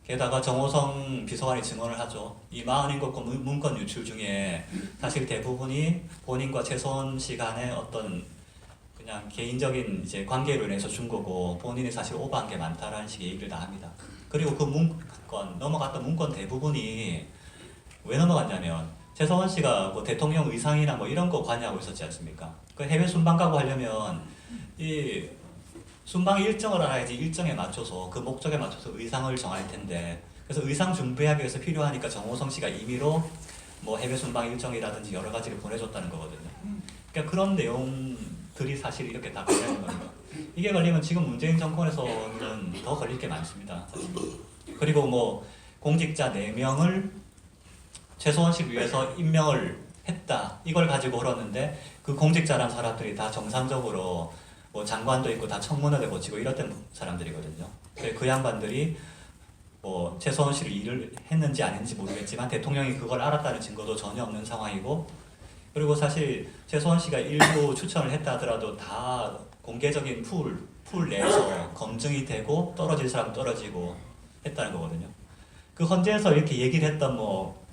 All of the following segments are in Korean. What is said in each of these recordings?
게다가 정호성 비서관이 증언을 하죠. 이 47건 문건 유출 중에 사실 대부분이 본인과 최소원 씨 간의 어떤 그냥 개인적인 이제 관계로 인해서 준 거고 본인이 사실 오버한 게 많다라는 식의 얘기를 다 합니다. 그리고 그 문건, 넘어갔던 문건 대부분이 왜 넘어갔냐면 최소원 씨가 뭐 대통령 의상이나 뭐 이런 거 관여하고 있었지 않습니까? 그 해외 순방 가고 하려면 이 순방 일정을 알아야지 일정에 맞춰서 그 목적에 맞춰서 의상을 정할 텐데 그래서 의상 준비하기 위해서 필요하니까 정호성 씨가 임의로 뭐 해외 순방 일정이라든지 여러 가지를 보내줬다는 거거든요. 그러니까 그런 내용들이 사실 이렇게 다 걸리는 겁니다. 이게 걸리면 지금 문재인 정권에서는 더 걸릴 게 많습니다. 사실. 그리고 뭐 공직자 4명을 최소원 씨를 위해서 임명을 했다. 이걸 가지고 흘렀는데 그 공직자란 사람들이 다 정상적으로 뭐 장관도 있고 다 청문회를 거치고 이랬던 사람들이거든요. 그 양반들이 뭐 최소원 씨를 일을 했는지 안 했는지 모르겠지만 대통령이 그걸 알았다는 증거도 전혀 없는 상황이고 그리고 사실 최소원 씨가 일부 추천을 했다 하더라도 다 공개적인 풀 내에서 검증이 되고 떨어질 사람 떨어지고 했다는 거거든요. 그 헌재에서 이렇게 얘기를 했던 뭐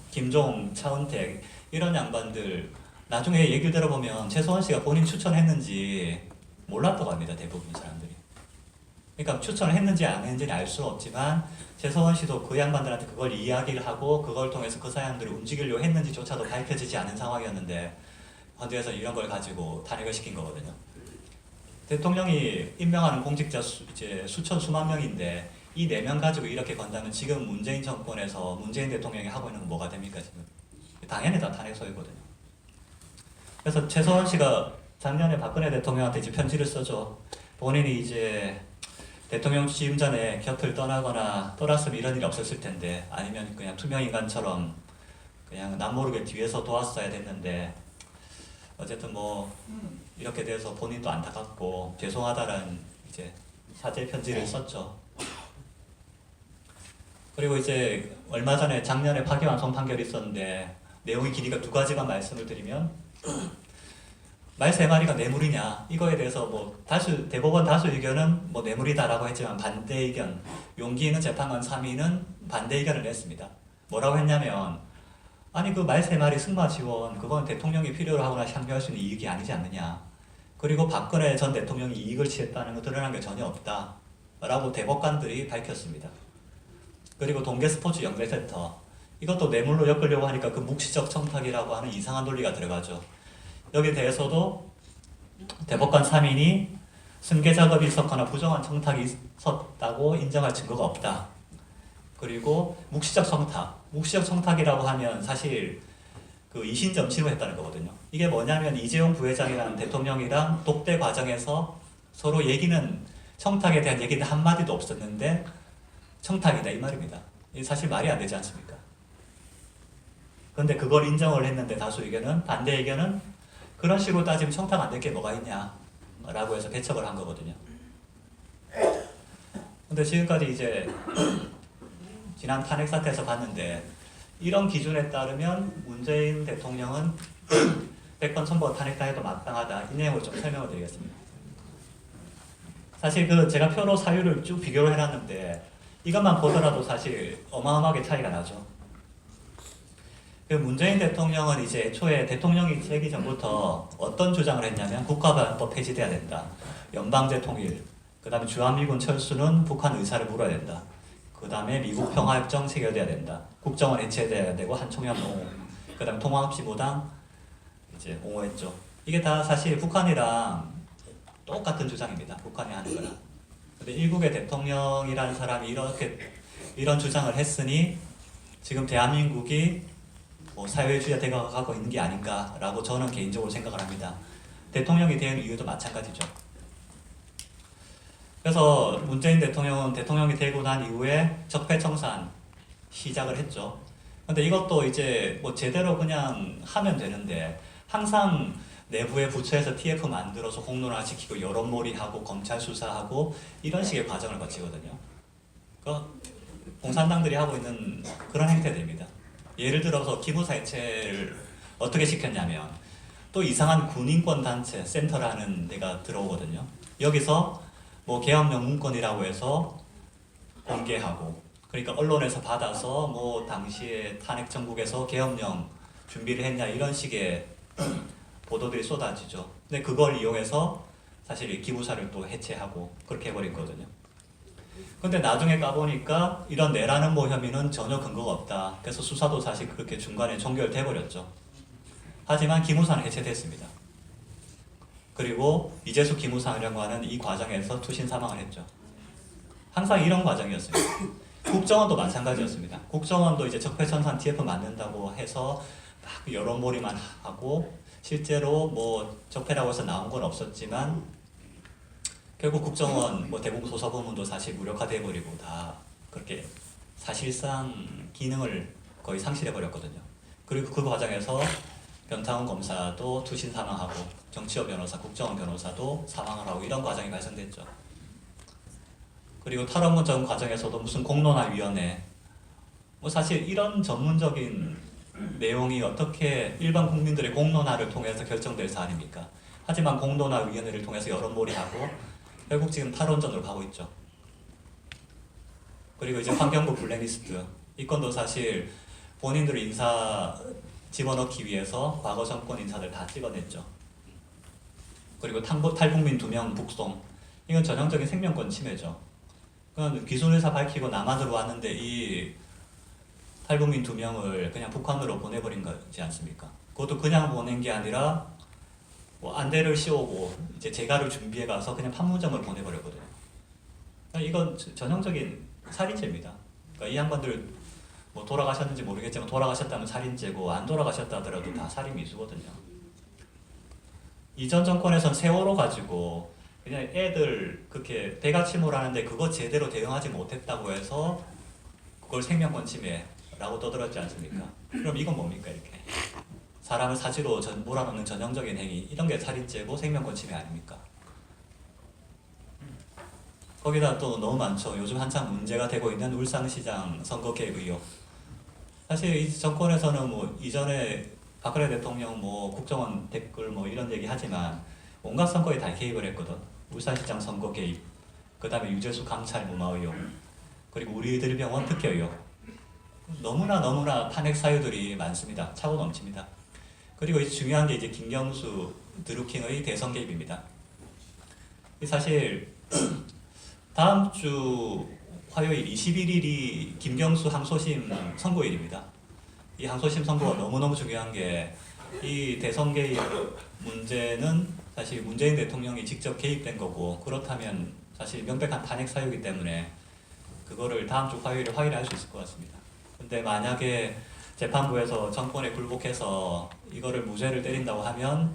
김종, 차은택 이런 양반들 나중에 얘기를 들어보면 최소원 씨가 본인 추천했는지 몰랐다고 합니다. 대부분 사람들이. 그러니까 추천을 했는지 안 했는지는 알 수는 없지만 최소원 씨도 그 양반들한테 그걸 이야기를 하고 그걸 통해서 그 사람들을 움직이려고 했는지조차도 밝혀지지 않은 상황이었는데 헌재에서 이런 걸 가지고 탄핵을 시킨 거거든요. 대통령이 임명하는 공직자 이제 수천 수만 명인데 이 4명 가지고 이렇게 건다면 지금 문재인 정권에서 문재인 대통령이 하고 있는 건 뭐가 됩니까 지금? 당연히 다 탄핵 소유거든요. 그래서 최소원 씨가 작년에 박근혜 대통령한테 이제 편지를 써줘. 본인이 이제 대통령 취임 전에 곁을 떠나거나 떠났으면 이런 일이 없었을 텐데 아니면 그냥 투명인간처럼 그냥 남모르게 뒤에서 도왔어야 됐는데 어쨌든 뭐 이렇게 돼서 본인도 안타깝고 죄송하다라는 이제 사죄 편지를 썼죠. 그리고 이제 얼마 전에 작년에 파기환송 판결이 있었는데 내용의 길이가 2가지만 말씀을 드리면 말 3마리가 뇌물이냐 이거에 대해서 뭐 대법원 다수 의견은 뭐 뇌물이다라고 했지만 반대 의견 용기 있는 재판관 3위는 반대 의견을 냈습니다. 뭐라고 했냐면 아니 그 말 3마리 승마 지원 그건 대통령이 필요로 하거나 향유할 수 있는 이익이 아니지 않느냐 그리고 박근혜 전 대통령이 이익을 취했다는 거 드러난 게 전혀 없다 라고 대법관들이 밝혔습니다. 그리고 동계스포츠 영재센터 이것도 뇌물로 엮으려고 하니까 그 묵시적 청탁이라고 하는 이상한 논리가 들어가죠. 여기에 대해서도 대법관 3인이 승계 작업이 있었거나 부정한 청탁이 있었다고 인정할 증거가 없다. 그리고 묵시적 청탁이라고 하면 사실 그 이신점치로 했다는 거거든요. 이게 뭐냐면 이재용 부회장이라는 대통령이랑 독대 과정에서 서로 청탁에 대한 얘기는 한마디도 없었는데 청탁이다 이 말입니다. 이게 사실 말이 안 되지 않습니까? 그런데 그걸 인정을 했는데 다수 의견은 반대 의견은 그런 식으로 따지면 청탁 안 될 게 뭐가 있냐 라고 해서 배척을 한 거거든요. 근데 지금까지 이제 지난 탄핵 사태에서 봤는데 이런 기준에 따르면 문재인 대통령은 100번 천번 탄핵당해도 마땅하다 이 내용을 좀 설명을 드리겠습니다. 사실 제가 표로 사유를 쭉 비교를 해놨는데 이것만 보더라도 사실 어마어마하게 차이가 나죠. 문재인 대통령은 이제 애초에 대통령이 되기 전부터 어떤 주장을 했냐면 국가보안법 폐지돼야 된다. 연방제 통일, 그 다음에 주한미군 철수는 북한 의사를 물어야 된다. 그 다음에 미국 평화협정 체결돼야 된다. 국정원 해체돼야 되고 한총련 옹호, 그 다음에 통합시 무당 이제 옹호했죠. 이게 다 사실 북한이랑 똑같은 주장입니다. 북한이 하는 거랑. 근데 일국의 대통령이라는 사람이 이런 주장을 했으니 지금 대한민국이 뭐 사회주의가 되어가고 있는 게 아닌가라고 저는 개인적으로 생각을 합니다. 대통령이 된 이유도 마찬가지죠. 그래서 문재인 대통령은 대통령이 되고 난 이후에 적폐청산 시작을 했죠. 근데 이것도 이제 뭐 제대로 그냥 하면 되는데 항상 내부의 부처에서 TF 만들어서 공론화시키고 여론몰이하고 검찰 수사하고 이런 식의 과정을 거치거든요. 공산당들이 하고 있는 그런 행태들입니다. 예를 들어서 기무사 해체를 어떻게 시켰냐면 또 이상한 군인권 단체 센터라는 데가 들어오거든요. 여기서 뭐 계엄령 문건이라고 해서 공개하고 그러니까 언론에서 받아서 뭐 당시에 탄핵 정국에서 계엄령 준비를 했냐 이런 식의 보도들이 쏟아지죠. 근데 그걸 이용해서 사실 이 기무사를 또 해체하고 그렇게 해버렸거든요. 근데 나중에 까보니까 이런 내라는 모 혐의는 전혀 근거가 없다. 그래서 수사도 사실 그렇게 중간에 종결돼버렸죠. 하지만 기무사는 해체됐습니다. 그리고 이재수 기무사령관은 이 과정에서 투신 사망을 했죠. 항상 이런 과정이었습니다. 국정원도 마찬가지였습니다. 국정원도 이제 적폐청산 TF 만든다고 해서 막 여론몰이만 하고 실제로 뭐 적폐라고 해서 나온 건 없었지만 결국 국정원 뭐 대북 소서부문도 사실 무력화돼 버리고 다 그렇게 사실상 기능을 거의 상실해 버렸거든요. 그리고 그 과정에서 변태원 검사도 투신 사망하고 정치호 변호사, 국정원 변호사도 사망을 하고 이런 과정이 발생됐죠. 그리고 탈원문 전 과정에서도 무슨 공론화위원회 뭐 사실 이런 전문적인 내용이 어떻게 일반 국민들의 공론화를 통해서 결정될 사안입니까? 하지만 공론화위원회를 통해서 여론몰이하고 결국 지금 탈원전으로 가고 있죠. 그리고 이제 환경부 블랙리스트 이 건도 사실 본인들 인사 집어넣기 위해서 과거 정권 인사들 다 찍어냈죠. 그리고 탈북민 2명 북송 이건 전형적인 생명권 침해죠. 그건 기술회사 밝히고 남한으로 왔는데 이 탈북민 2명을 그냥 북한으로 보내버린 거지 않습니까? 그것도 그냥 보낸 게 아니라 뭐 안대를 씌우고 이제 재가를 준비해 가서 그냥 판문점을 보내버렸거든요. 이건 전형적인 살인죄입니다. 그러니까 이 양반들 뭐 돌아가셨는지 모르겠지만 돌아가셨다면 살인죄고 안 돌아가셨다 하더라도 다 살인 미수거든요. 이전 정권에선 세월호 가지고 그냥 애들 그렇게 대가 침몰하는데 그거 제대로 대응하지 못했다고 해서 그걸 생명권 침해라고 떠들었지 않습니까? 그럼 이건 뭡니까 이렇게? 사람을 사지로 몰아넣는 전형적인 행위 이런 게 살인죄고 생명권 침해 아닙니까? 거기다 또 너무 많죠. 요즘 한창 문제가 되고 있는 울산시장 선거 개입 의혹. 사실 이 정권에서는 뭐 이전에 박근혜 대통령 뭐 국정원 댓글 뭐 이런 얘기 하지만 온갖 선거에 다 개입을 했거든. 울산시장 선거 개입, 그 다음에 유재수 감찰 무마 의혹, 그리고 우리들 병원 특혜 의혹. 너무나 탄핵 사유들이 많습니다. 차고 넘칩니다. 그리고 이제 중요한 게 이제 김경수 드루킹의 대선 개입입니다. 사실 다음 주 화요일 21일이 김경수 항소심 선고일입니다. 이 항소심 선고가 너무너무 중요한 게 이 대선 개입 문제는 사실 문재인 대통령이 직접 개입된 거고 그렇다면 사실 명백한 탄핵 사유이기 때문에 그거를 다음 주 화요일에 확인할 수 있을 것 같습니다. 근데 만약에 재판부에서 정권에 굴복해서 이거를 무죄를 때린다고 하면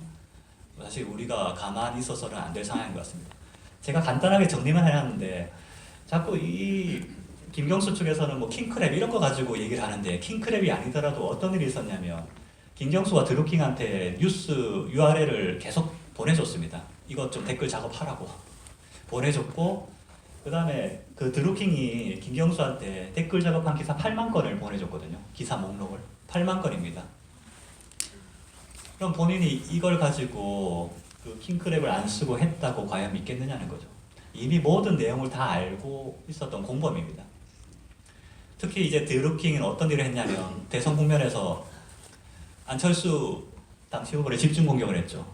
사실 우리가 가만히 있어서는 안 될 상황인 것 같습니다. 제가 간단하게 정리만 해놨는데 자꾸 이 김경수 측에서는 뭐 킹크랩 이런 거 가지고 얘기를 하는데 킹크랩이 아니더라도 어떤 일이 있었냐면 김경수가 드루킹한테 뉴스 URL을 계속 보내줬습니다. 이것 좀 댓글 작업하라고 보내줬고 그 다음에 그 드루킹이 김경수한테 댓글 작업한 기사 8만 건을 보내줬거든요. 기사 목록을 8만 건입니다. 그럼 본인이 이걸 가지고 그 킹크랩을 안 쓰고 했다고 과연 믿겠느냐는 거죠. 이미 모든 내용을 다 알고 있었던 공범입니다. 특히 이제 드루킹은 어떤 일을 했냐면 대선 국면에서 안철수 당시 후보를 집중 공격을 했죠.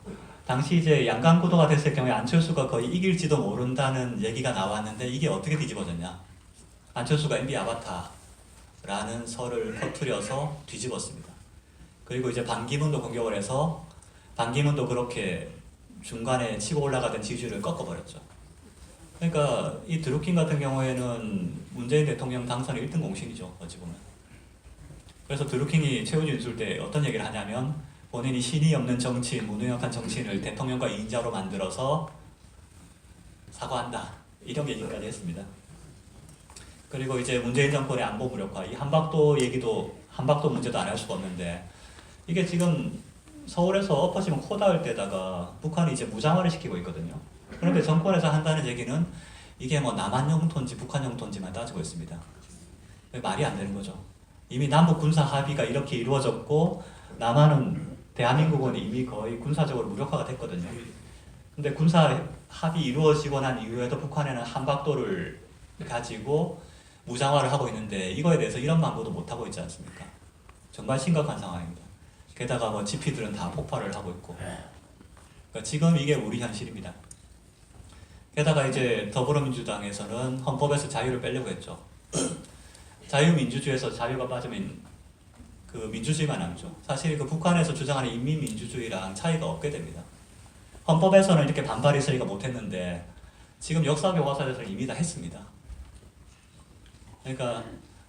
당시 이제 양강구도가 됐을 경우에 안철수가 거의 이길지도 모른다는 얘기가 나왔는데 이게 어떻게 뒤집어졌냐? 안철수가 MB 아바타라는 설을 퍼뜨려서 뒤집었습니다. 그리고 이제 반기문도 공격을 해서 반기문도 그렇게 중간에 치고 올라가던 지지율을 꺾어버렸죠. 그러니까 이 드루킹 같은 경우에는 문재인 대통령 당선 1등 공신이죠. 어찌 보면. 그래서 드루킹이 최후 진술 때 어떤 얘기를 하냐면 본인이 신이 없는 정치인, 무능력한 정치인을 대통령과 2인자로 만들어서 사과한다. 이런 얘기까지 했습니다. 그리고 이제 문재인 정권의 안보 무력화, 이 한박도 얘기도, 한박도 문제도 안 할 수가 없는데 이게 지금 서울에서 엎어지면 코 닿을 때다가 북한이 이제 무장화를 시키고 있거든요. 그런데 정권에서 한다는 얘기는 이게 뭐 남한 영토인지 북한 영토인지만 따지고 있습니다. 말이 안 되는 거죠. 이미 남북 군사 합의가 이렇게 이루어졌고 남한은 대한민국은 이미 거의 군사적으로 무력화가 됐거든요. 근데 군사 합의 이루어지고 난 이후에도 북한에는 한박도를 가지고 무장화를 하고 있는데 이거에 대해서 이런 망보도 못 하고 있지 않습니까? 정말 심각한 상황입니다. 게다가 뭐 GP들은 다 폭발을 하고 있고, 그러니까 지금 이게 우리 현실입니다. 게다가 이제 더불어민주당에서는 헌법에서 자유를 빼려고 했죠. 자유민주주의에서 자유가 빠지면 그 민주주의가 남죠. 사실 그 북한에서 주장하는 인민민주주의랑 차이가 없게 됩니다. 헌법에서는 이렇게 반발이 있으니까 못했는데 지금 역사 교과서에서는 이미 다 했습니다. 그러니까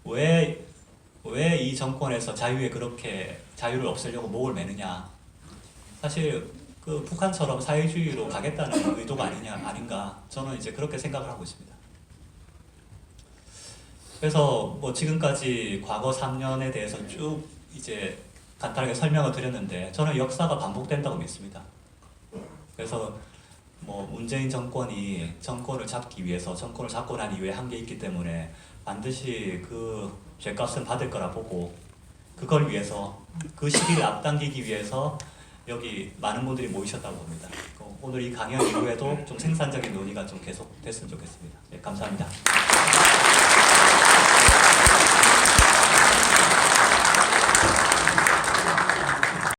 왜 이 정권에서 자유를 없애려고 목을 매느냐? 사실 그 북한처럼 사회주의로 가겠다는 의도가 아닌가? 저는 이제 그렇게 생각을 하고 있습니다. 그래서 뭐 지금까지 과거 3년에 대해서 쭉 이제 간단하게 설명을 드렸는데 저는 역사가 반복된다고 믿습니다. 그래서 뭐 문재인 정권이 정권을 잡기 위해서 정권을 잡고 난 이후에 한 게 있기 때문에 반드시 그 죗값은 받을 거라 보고 그걸 위해서 그 시기를 앞당기기 위해서 여기 많은 분들이 모이셨다고 봅니다. 오늘 이 강연 이후에도 좀 생산적인 논의가 좀 계속 됐으면 좋겠습니다. 네, 감사합니다.